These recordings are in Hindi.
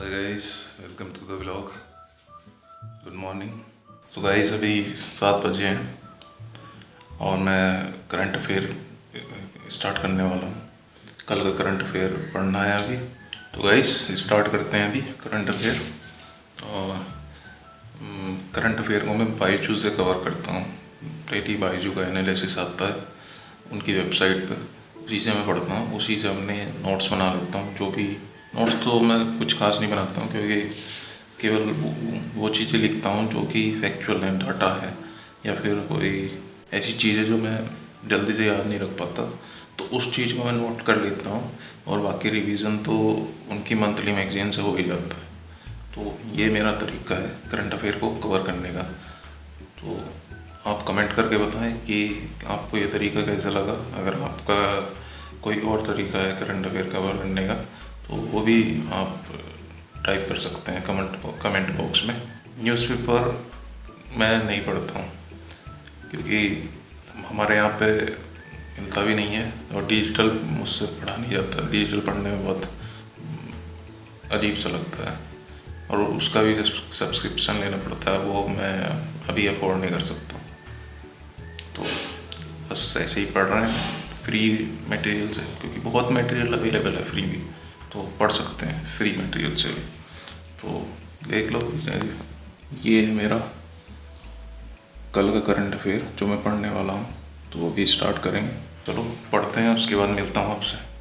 Hi guys, welcome to the vlog. Good morning. तो गाइस अभी 7 बजे हैं और मैं करंट अफेयर स्टार्ट करने वाला हूँ। कल का करंट अफेयर पढ़ना है अभी। तो गाइस स्टार्ट करते हैं अभी करंट अफेयर। और करंट अफेयर को मैं बाईजू से कवर करता हूँ। डेली बाईजू का एनालिसिस आता है उनकी वेबसाइट पे, उसी से मैं पढ़ता हूँ, उसी से अपने नोट्स बना लेता हूँ। जो भी नोट्स तो मैं कुछ खास नहीं बनाता हूँ, क्योंकि केवल वो चीज़ें लिखता हूँ जो कि फैक्चुअल है, डाटा है, या फिर कोई ऐसी चीज़ है जो मैं जल्दी से याद नहीं रख पाता, तो उस चीज़ को मैं नोट कर लेता हूँ। और बाकी रिवीजन तो उनकी मंथली मैगजीन से हो ही जाता है। तो ये मेरा तरीका है करंट अफेयर को कवर करने का। तो आप कमेंट करके बताएं कि आपको ये तरीका कैसा लगा। अगर आपका कोई और तरीका है करंट अफेयर कवर करने का, तो वो भी आप टाइप कर सकते हैं कमेंट बॉक्स में। न्यूज़पेपर मैं नहीं पढ़ता हूँ, क्योंकि हमारे यहाँ पे मिलता भी नहीं है, और डिजिटल मुझसे पढ़ा नहीं जाता। डिजिटल पढ़ने में बहुत अजीब सा लगता है, और उसका भी सब्सक्रिप्शन लेना पड़ता है, वो मैं अभी अफोर्ड नहीं कर सकता। तो बस ऐसे ही पढ़ रहे हैं फ्री मटेरियल से, क्योंकि बहुत मटेरियल अवेलेबल है फ्री भी, तो पढ़ सकते हैं फ्री मटेरियल से भी। तो देख लो, ये है मेरा कल का करंट अफेयर जो मैं पढ़ने वाला हूँ। तो वो भी स्टार्ट करेंगे। चलो पढ़ते हैं, उसके बाद मिलता हूँ आपसे।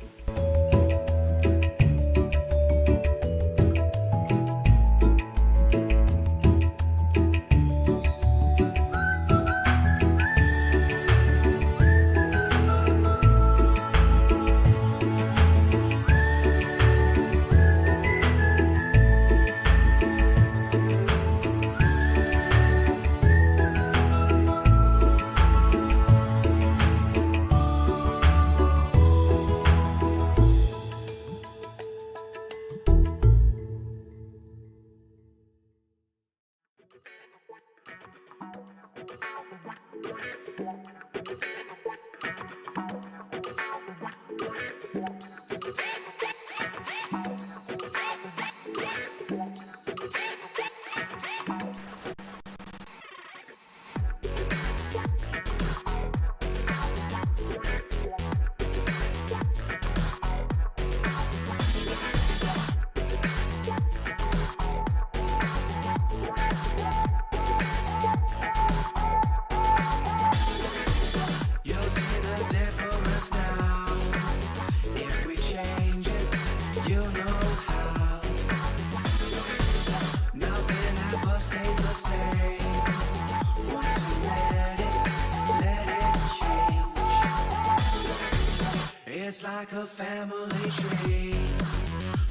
It's like a family tree,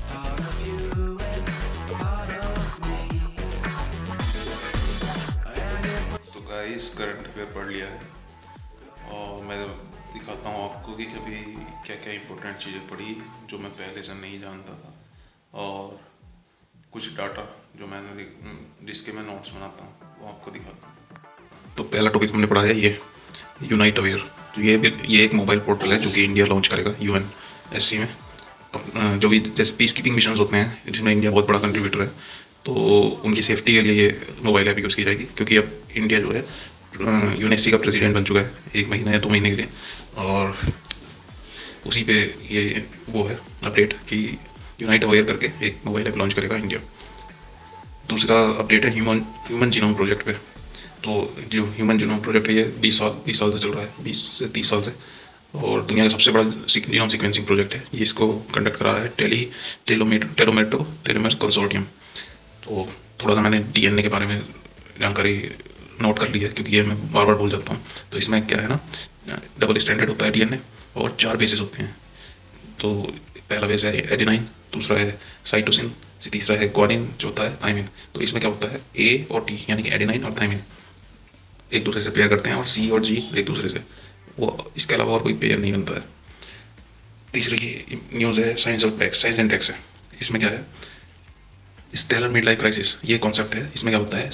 part of you and part of me. तो गाइस करंट अफेयर पढ़ लिया है, और मैं दिखाता हूँ आपको कि कभी क्या क्या इंपॉर्टेंट चीज़ें पढ़ी जो मैं पहले से नहीं जानता था, और कुछ डाटा जो मैंने जिसके मैं नोट्स बनाता हूँ वो आपको दिखाता हूँ। तो पहला टॉपिक हमने पढ़ा है ये यूनाइट अवेयर। तो ये एक मोबाइल पोर्टल है जो कि इंडिया लॉन्च करेगा UNSC में। जो भी जैसे पीस कीपिंग मिशन होते हैं जिसमें इंडिया बहुत बड़ा कंट्रीब्यूटर है, तो उनकी सेफ्टी के लिए ये मोबाइल ऐप यूज़ की जाएगी। क्योंकि अब इंडिया जो है UNSC का प्रेसिडेंट बन चुका है 1 महीना या 2 महीने के लिए, और उसी पे ये वो है अपडेट कि यूनाइट अवेयर करके एक मोबाइल ऐप लॉन्च करेगा इंडिया। दूसरा अपडेट है ह्यूमन जीनोम प्रोजेक्ट पे। तो जो ह्यूमन जीनोम प्रोजेक्ट है ये 20 साल से चल रहा है, 20 से 30 साल से, और दुनिया का सबसे बड़ा जीनोम सीक्वेंसिंग प्रोजेक्ट है। ये इसको कंडक्ट करा है टेलोमेर कंसोर्टियम। तो थोड़ा सा मैंने DNA के बारे में जानकारी नोट कर ली है, क्योंकि ये मैं बार बार भूल जाता हूँ। तो इसमें क्या है ना, डबल स्टैंडर्ड होता है DNA, और 4 बेसेस होते हैं। तो पहला बेस है एडेनाइन, दूसरा है साइटोसिन, तीसरा है ग्वानिन, चौथा है थाइमिन। तो इसमें क्या होता है, A और T यानी कि एडेनाइन और थाइमिन एक दूसरे से पेयर करते हैं, और C और G एक दूसरे से, वो इसके अलावा और कोई पेयर नहीं बनता है। तीसरी न्यूज़ है साइंस एंड टेक्स है। इसमें क्या है, स्टेलर मिड लाइफ क्राइसिस, ये कॉन्सेप्ट है। इसमें क्या होता है,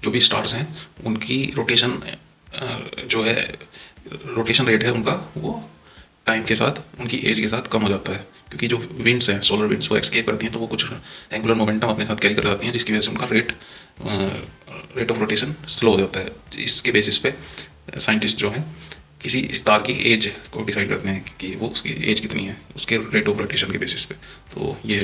जो भी स्टार्स हैं उनकी रोटेशन जो है, रोटेशन रेट है उनका, वो टाइम के साथ उनकी एज के साथ कम हो जाता है, क्योंकि जो विंड्स हैं, सोलर विंड्स, वो एक्सकेप करती हैं तो वो कुछ एंगुलर मोमेंटम अपने साथ कैरी कर जाती हैं, जिसकी वजह से उनका रेट ऑफ रोटेशन स्लो हो जाता है। इसके बेसिस पे साइंटिस्ट जो हैं किसी स्टार की एज को डिसाइड करते हैं कि वो उसकी एज कितनी है, उसके रेट ऑफ रोटेशन के बेसिस पे। तो ये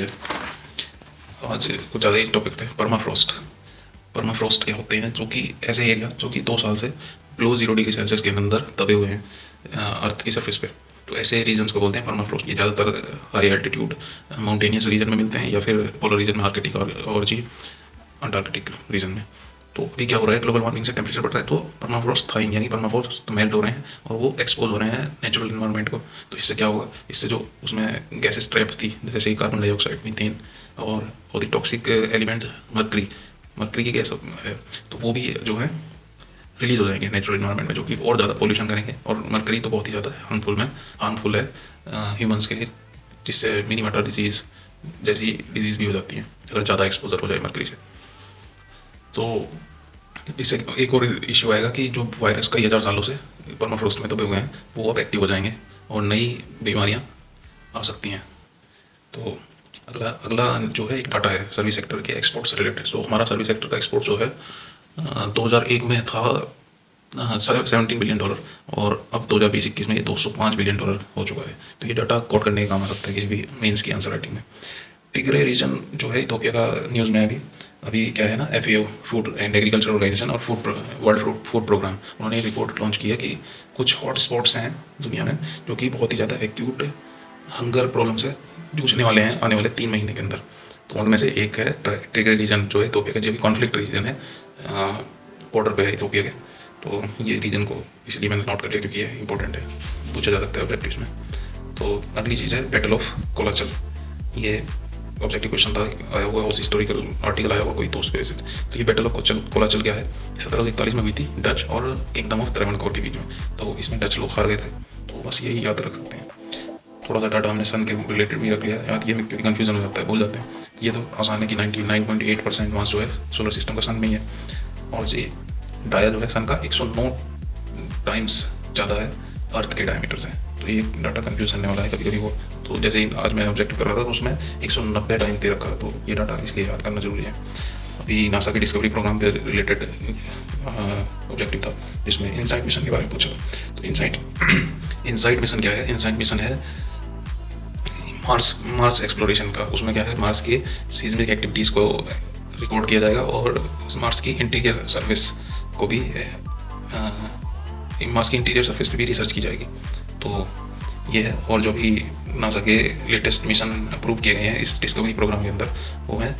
आज कुछ ज़्यादा ही टॉपिक थे। परमाफ्रॉस्ट क्या होते हैं, जो कि ऐसे एरिया जो कि 2 साल से बिलो 0 डिग्री सेल्सियस के अंदर दबे हुए हैं अर्थ की सरफेस पे, तो ऐसे रीजन्स को बोलते हैं परमाफ्रॉस्ट। ये ज़्यादातर हाई एल्टीट्यूड माउंटेनियस रीजन में मिलते हैं, या फिर पोलर रीजन में, आर्कटिक और जी अंटार्कटिक रीजन में। तो अभी क्या हो रहा है, ग्लोबल वार्मिंग से टेम्परेचर बढ़ रहा है, तो परमाफ्रॉस्ट थाइंग यानी परमाफ्रॉस्ट मेल्ट हो रहे हैं और वो एक्सपोज हो रहे हैं नेचुरल इन्वायरमेंट को। तो इससे क्या होगा, इससे जो उसमें गैसेस ट्रैप थी, जैसे कार्बन डाइऑक्साइड, मीथेन और बहुत ही टॉक्सिक एलिमेंट मरकरी की गैस है, तो वो भी जो है रिलीज हो जाएंगे नेचुरल इन्वायरमेंट में, जो कि और ज़्यादा पोल्यूशन करेंगे। और मरकरी तो बहुत ही ज़्यादा हार्मफुल है ह्यूमंस के लिए, जिससे मिनी मटर डिजीज़ जैसी डिजीज़ भी हो जाती है अगर ज़्यादा एक्सपोजर हो जाए मरकरी से। तो इससे एक और इश्यू आएगा कि जो वायरस कई हज़ार सालों से परमाफ्रॉस्ट में दबे हुए हैं, वो अब एक्टिव हो जाएंगे और नई बीमारियां आ सकती हैं। तो अगला जो है एक डाटा है सर्विस सेक्टर के एक्सपोर्ट से रिलेटेड। तो हमारा सर्विस सेक्टर का एक्सपोर्ट जो है 2001 में था $17 बिलियन, और अब 2020-21 में ये $205 बिलियन हो चुका है। तो ये डाटा कोट करने का काम आ सकता है किसी भी मेंस की आंसर राइटिंग में। टिग्रे रीजन जो है इथोपिया का न्यूज़ में अभी क्या है ना, FAO food and agriculture organisation और वर्ल्ड फूड प्रोग्राम, उन्होंने रिपोर्ट लॉन्च की है कि कुछ हॉट स्पॉट्स हैं दुनिया में जो कि बहुत ही ज़्यादा एक्यूट हंगर प्रॉब्लम से जूझने वाले हैं आने वाले 3 महीने के अंदर। तो उनमें से एक है टिग्रे रीजन जो है इथोपिया का, जो कि कॉन्फ्लिक्ट रीजन है, बॉर्डर पे है इथोपिया के। तो ये रीजन को इसलिए मैंने नोट कर लिया क्योंकि ये इंपॉर्टेंट है, पूछा जा सकता है ऑब्जेक्टिव्स में। तो अगली चीज़ है बैटल ऑफ कोलाचल। ये ऑब्जेक्टिव क्वेश्चन था, आया हुआ उस हिस्टोरिकल आर्टिकल आया हुआ कोई तो उस पे से। तो ये बैटल ऑफ कोलाचल क्या है, 1741 में हुई थी डच और किंगडम ऑफ त्रावणकोर के बीच में। तो इसमें डच लोग हार गए थे, तो बस यही याद रख सकते हैं। थोड़ा सा डाटा हमने सन के रिलेटेड भी रख लिया याद, ये में क्योंकि कन्फ्यूजन हो जाता है, भूल जाते हैं। ये तो आसान है कि 99.8% मास जो है सोलर सिस्टम का सन में ही है, और ये डाया जो है सन का 109 टाइम्स ज़्यादा है अर्थ के डायमीटर से। तो ये डाटा कंफ्यूज करने वाला है कभी कभी वो। तो जैसे ही आज मैं ऑब्जेक्टिव कर रहा था तो उसमें 190 टाइम्स दे रखा, तो ये डाटा इसलिए याद करना जरूरी है। अभी नासा के डिस्कवरी प्रोग्राम पे रिलेटेड ऑब्जेक्टिव था जिसमें इनसाइट मिशन के बारे में पूछा था। तो इनसाइट मिशन क्या है, इनसाइट मिशन है मार्स एक्सप्लोरेशन का। उसमें क्या है, मार्स की सीजमिक एक्टिविटीज़ को रिकॉर्ड किया जाएगा और मार्स की इंटीरियर सरफेस को भी मार्स की इंटीरियर सरफेस पे भी रिसर्च की जाएगी। तो ये है, और जो भी नासा के लेटेस्ट मिशन अप्रूव किए गए हैं इस डिस्कवरी प्रोग्राम के अंदर वो है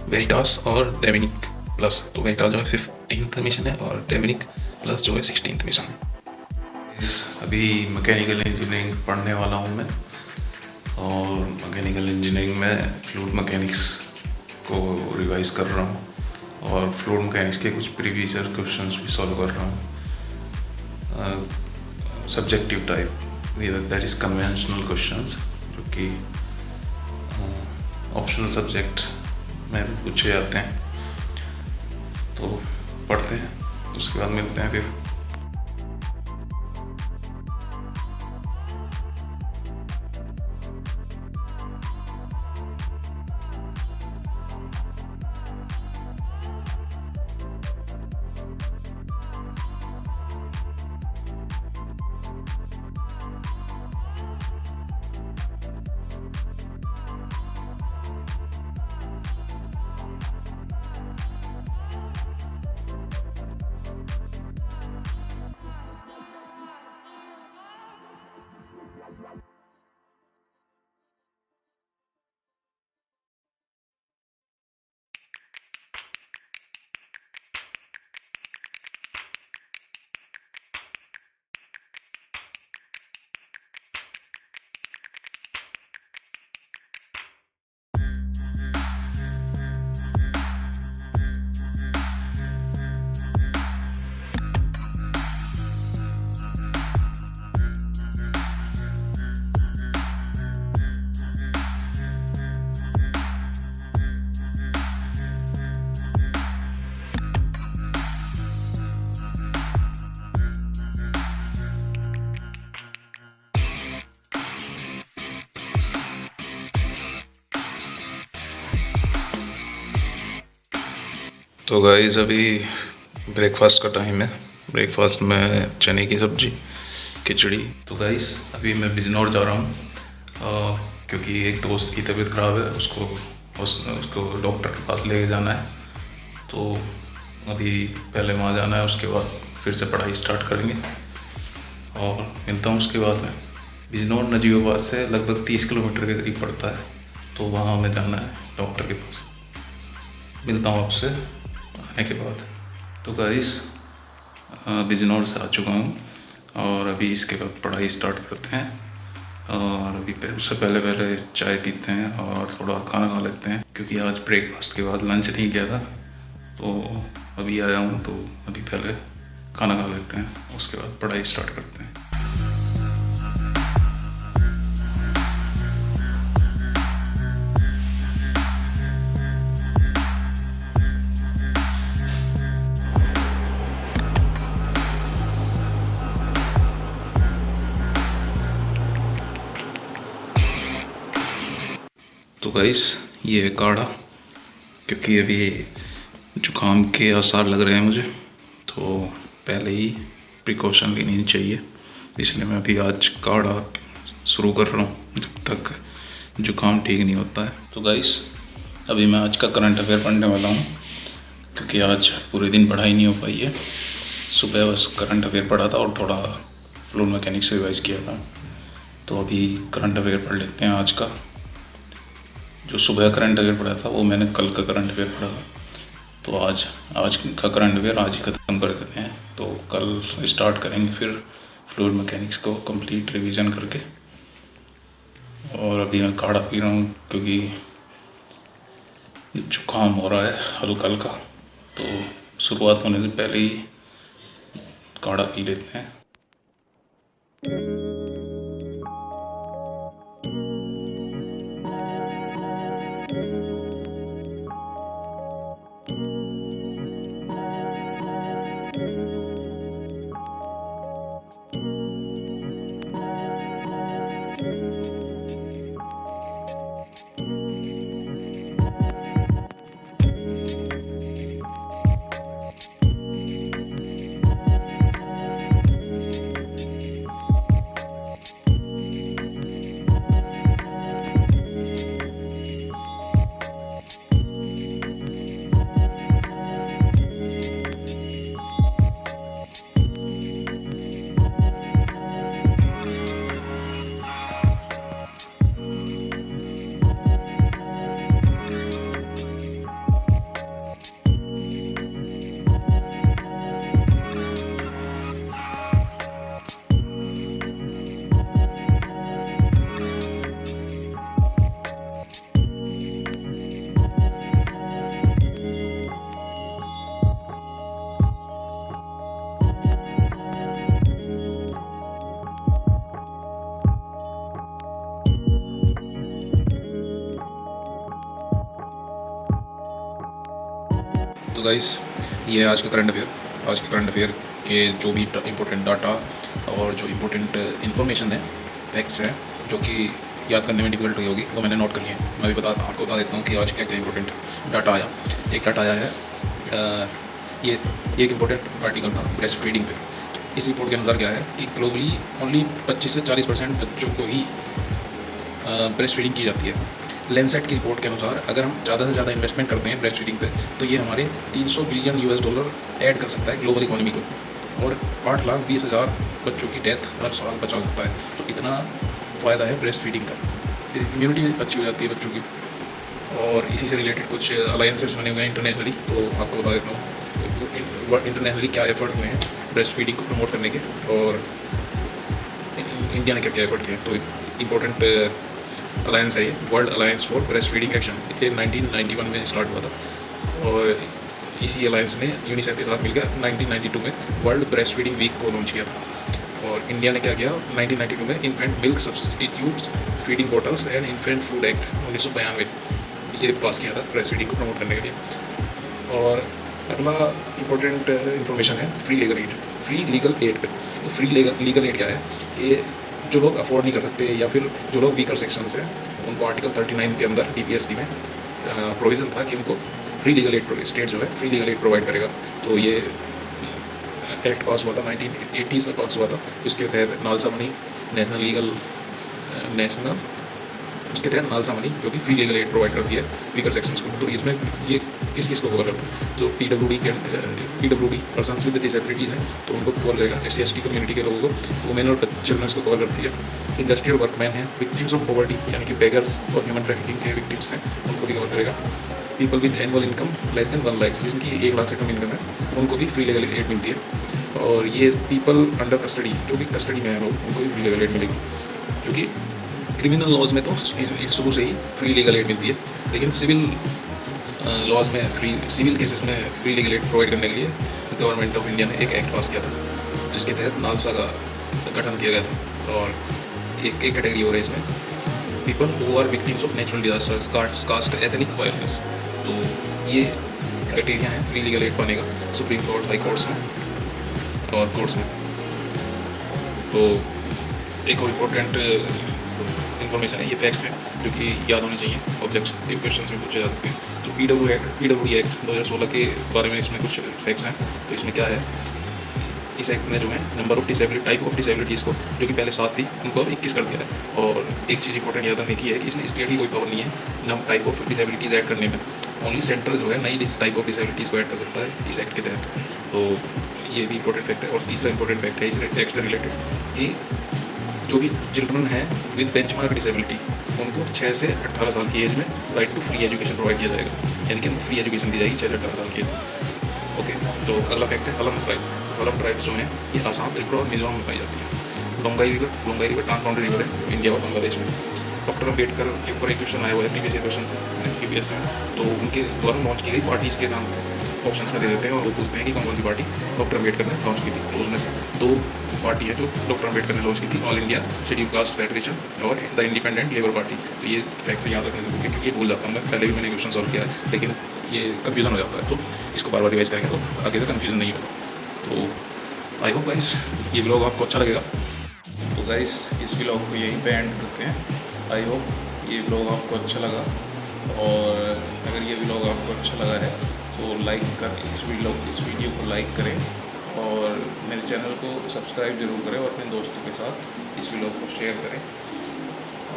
वेरिटास और डेविनिक प्लस। तो वेरिटास जो है 15th मिशन है और डेविनिक प्लस जो है 16th मिशन है। अभी मैकेनिकल इंजीनियरिंग पढ़ने वाला हूँ मैं, और मैकेनिकल इंजीनियरिंग में फ्लूइड मैकेनिक्स को रिवाइज कर रहा हूँ, और फ्लूइड मैकेनिक्स के कुछ प्रीवियस ईयर क्वेश्चंस भी सॉल्व कर रहा हूँ। Subjective type, that is conventional questions, जो कि ऑप्शनल सब्जेक्ट में भी पूछे जाते हैं। तो पढ़ते हैं, उसके बाद मिलते हैं फिर। तो गाइस अभी ब्रेकफास्ट का टाइम है। ब्रेकफास्ट में चने की सब्जी, खिचड़ी। तो गाइस अभी मैं बिजनौर जा रहा हूँ क्योंकि एक दोस्त की तबीयत ख़राब है, उसको डॉक्टर के पास लेके जाना है। तो अभी पहले वहाँ जाना है, उसके बाद फिर से पढ़ाई स्टार्ट करेंगे और मिलता हूँ उसके बाद में। बिजनौर नजीबाबाद से लगभग 30 किलोमीटर के करीब पड़ता है, तो वहाँ हमें जाना है डॉक्टर के पास। मिलता हूँ आपसे आने के बाद। तो गाइस बिजनौर से आ चुका हूँ और अभी इसके बाद पढ़ाई स्टार्ट करते हैं। और अभी उससे पहले चाय पीते हैं और थोड़ा खाना खा लेते हैं, क्योंकि आज ब्रेकफास्ट के बाद लंच नहीं किया था। तो अभी आया हूँ तो अभी पहले खाना खा लेते हैं, उसके बाद पढ़ाई स्टार्ट करते हैं। तो गाइस ये है काढ़ा, क्योंकि अभी जुकाम के आसार लग रहे हैं मुझे, तो पहले ही प्रिकॉशन लेनी चाहिए, इसलिए मैं अभी आज काढ़ा शुरू कर रहा हूँ जब तक जुकाम ठीक नहीं होता है। तो गाइस अभी मैं आज का करंट अफेयर पढ़ने वाला हूँ, क्योंकि आज पूरे दिन पढ़ाई नहीं हो पाई है। सुबह बस करंट अफेयर पढ़ा था और थोड़ा फ्लूइड मैकेनिक्स रिवाइज किया था। तो अभी करंट अफेयर पढ़ लेते हैं आज का। जो सुबह करंट अफेयर पढ़ा था वो मैंने कल का करंट अफेयर पढ़ा था, तो आज का करंट अफेयर आज ही ख़त्म कर देते हैं। तो कल स्टार्ट करेंगे फिर फ्लूइड मैकेनिक्स को कंप्लीट रिवीजन करके। और अभी मैं काढ़ा पी रहा हूँ क्योंकि जुकाम हो रहा है हल्का हल्का, तो शुरुआत होने से पहले ही काढ़ा पी लेते हैं। तो गाइस ये है आज का करंट अफेयर। आज के करंट अफेयर के जो भी इम्पोर्टेंट डाटा और जो इम्पोर्टेंट इन्फॉर्मेशन है, फैक्ट्स हैं, जो कि याद करने में डिफिकल्ट हुई होगी, वो मैंने नोट कर लिया है। मैं भी आपको बता देता हूँ कि आज क्या क्या इंपॉर्टेंट डाटा आया। एक डाटा आया है, ये एक इम्पोर्टेंट आर्टिकल था ब्रेस्ट फीडिंग पे। इस रिपोर्ट के अनुसार क्या है कि ग्लोबली ओनली 25 से 40% बच्चों को ही ब्रेस्ट फीडिंग की जाती है। लेंसेट की रिपोर्ट के अनुसार अगर हम ज़्यादा से ज़्यादा इन्वेस्टमेंट करते हैं ब्रेस्ट फीडिंग पे, तो ये हमारे 300 बिलियन $US ऐड कर सकता है ग्लोबल इकोनॉमी को, और 8,20,000 बच्चों की डेथ हर साल बचा सकता है। तो इतना फ़ायदा है ब्रेस्ट फीडिंग का। इम्यूनिटी अच्छी हो जाती है बच्चों की। और इसी से रिलेटेड कुछ अलायंसेस बने हुए हैं इंटरनेशनली, तो आपको बता देता हूँ इंटरनेशनली क्या एफर्ट हुए हैं ब्रेस्ट फीडिंग को प्रमोट करने के, और इंडिया ने क्या क्या एफर्ट किए। तो इम्पोर्टेंट अलायंस है ये, world alliance for breast feeding action. ये 1991 में स्टार्ट हुआ था, और इसी अलायंस ने यूनिसेफ के साथ मिलकर 1992 में वर्ल्ड ब्रेस्ट फीडिंग वीक को लॉन्च किया था। और इंडिया ने क्या किया 1992 में infant milk substitutes feeding bottles and infant food act 1992 ये पास किया था ब्रेस्ट फीडिंग को प्रमोट करने के लिए। और अगला इम्पोर्टेंट इन्फॉर्मेशन है फ्री लीगल एड पे। तो फ्री लीगल एड क्या है कि जो लोग अफोर्ड नहीं कर सकते या फिर जो लोग वीकर सेक्शन हैं, उनको आर्टिकल 39 के अंदर DPSP में प्रोविज़न था कि उनको फ्री लीगल एड, स्टेट जो है फ्री लीगल एड प्रोवाइड करेगा। तो ये एक्ट पास हुआ था 1980s में पास हुआ था, जिसके तहत नालसा मनी नेशनल उसके तहत नालसा मनी जो कि फ्री लीगल एड प्रोवाइड करती है वीकर सेक्शंस को। तो इसमें ये किस को कवर करता है, जो पीडब्ल्यूडी पर्सन्स विद डिसेबिलिटीज़ हैं तो उनको कवर करेगा। SC/ST कम्युनिटी के लोगों को, वुमेन और चिल्ड्रंस को कवर करती है। इंडस्ट्रियल वर्कमैन हैं, विक्टिम्स ऑफ पॉवर्टी यानी कि बेगर्स और ह्यूमन ट्रैफिकिंग के विक्टिम्स हैं, उनको भी कवर करेगा। People with annual income less than 1 lakh, जिनकी 1 लाख से कम इनकम है, उनको भी फ्री लीगल एड मिलती है। और ये पीपल अंडर कस्टडी, जो भी कस्टडी में है लोग, उनको भी फ्री लीगल एड मिलेगी। क्योंकि क्रिमिनल लॉज में तो शुरू से ही फ्री लीगल एड मिलती है, लेकिन सिविल लॉज में सिविल केसेस में फ्री लीगल एड प्रोवाइड करने के लिए गवर्नमेंट ऑफ इंडिया ने एक एक्ट पास किया था, जिसके तहत नालसा का गठन किया गया था। और एक कैटेगरी हो रही है इसमें, people who are victims of natural disasters, caste, ethnic violence. तो ये क्राइटेरिया है फ्री लीगल एड पाने का सुप्रीम कोर्ट, हाई कोर्ट्स में और कोर्ट्स में। तो एक और इम्पोर्टेंट इन्फॉर्मेशन है, ये फैक्ट्स हैं जो कि याद होने चाहिए, ऑब्जेक्टिव क्वेश्चन में पूछे जा सकते हैं। तो PWD एक्ट 2016 के बारे में इसमें कुछ फैक्ट्स हैं। तो इसमें क्या है, इस एक्ट ने जो है number of disability, type of disabilities को, जो कि पहले 7 थी, उनको अब 21 कर दिया है। और एक चीज़ इंपॉर्टेंट याद रखने की है कि इसमें स्टेट की कोई पावर नहीं है नम टाइप ऑफ डिसेबिलिटीज़ ऐड करने में, ओनली सेंटर जो है नई टाइप ऑफ डिसेबिलिटीज़ को ऐड कर सकता है इस एक्ट के तहत। तो ये भी इंपॉर्टेंट फैक्ट है। और तीसरा इंपॉर्टेंट फैक्ट है इस एक्ट से रिलेटेड कि जो भी चिल्ड्रन हैं विद बेंचमार्क डिसेबिलिटी, उनको 6 से 18 साल की एज में right to free education provide किया जाएगा, यानी कि उनको फ्री एजुकेशन दी जाएगी 6 से 18 साल की एज। ओके, तो अगला फैक्ट है हलम ट्राइब। हलम ट्राइब जो है ये आसाम, त्रिपुरा और मिजोरम में पाई जाती है। लोंगाई रिवर ट्रांसबाउंडरी रिवर है इंडिया और बांग्लादेश में। डॉक्टर अम्बेडकर के ऊपर एक क्वेश्चन आया हुआ है प्रीवियस क्वेश्चन UPSC में, तो उनके द्वारा लॉन्च की गई पार्टीज़ के नाम ऑप्शन में दे देते हैं और वो पूछते हैं कि कौन सी पार्टी डॉक्टर अम्बेडकर ने लॉन्च की थी। तो उसमें से 2 पार्टी है जो डॉक्टर अम्बेडकर ने लॉन्च की थी, all India schedule caste federation और द इंडिपेंडेंट लेबर पार्टी। तो ये फैक्ट याद रखने जरूरी है, क्योंकि ये भूल जाता हूँ मैं, पहले भी मैंने क्वेश्चन सॉल्व किया है, लेकिन ये कन्फ्यूजन हो जाता है, तो इसको बार बार रिवाइज करेंगे तो आगे से कन्फ्यूजन नहीं होगा। तो आई होप गाइस ये व्लॉग आपको अच्छा लगेगा। तो गाइस इस व्लॉग को यहीं पे एंड करते हैं। आई होप ये व्लॉग आपको अच्छा लगा, और अगर ये व्लॉग आपको अच्छा लगा है तो लाइक कर इस वीडियो को लाइक करें और मेरे चैनल को सब्सक्राइब जरूर करें और अपने दोस्तों के साथ इस व्लॉग को शेयर करें।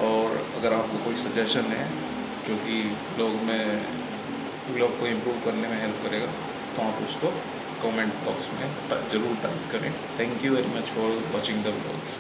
और अगर आपको कोई सजेशन है जो कि व्लॉग को इम्प्रूव करने में हेल्प करेगा, तो आप उसको कमेंट बॉक्स में ज़रूर टाइप करें। Thank you very much for watching the vlogs.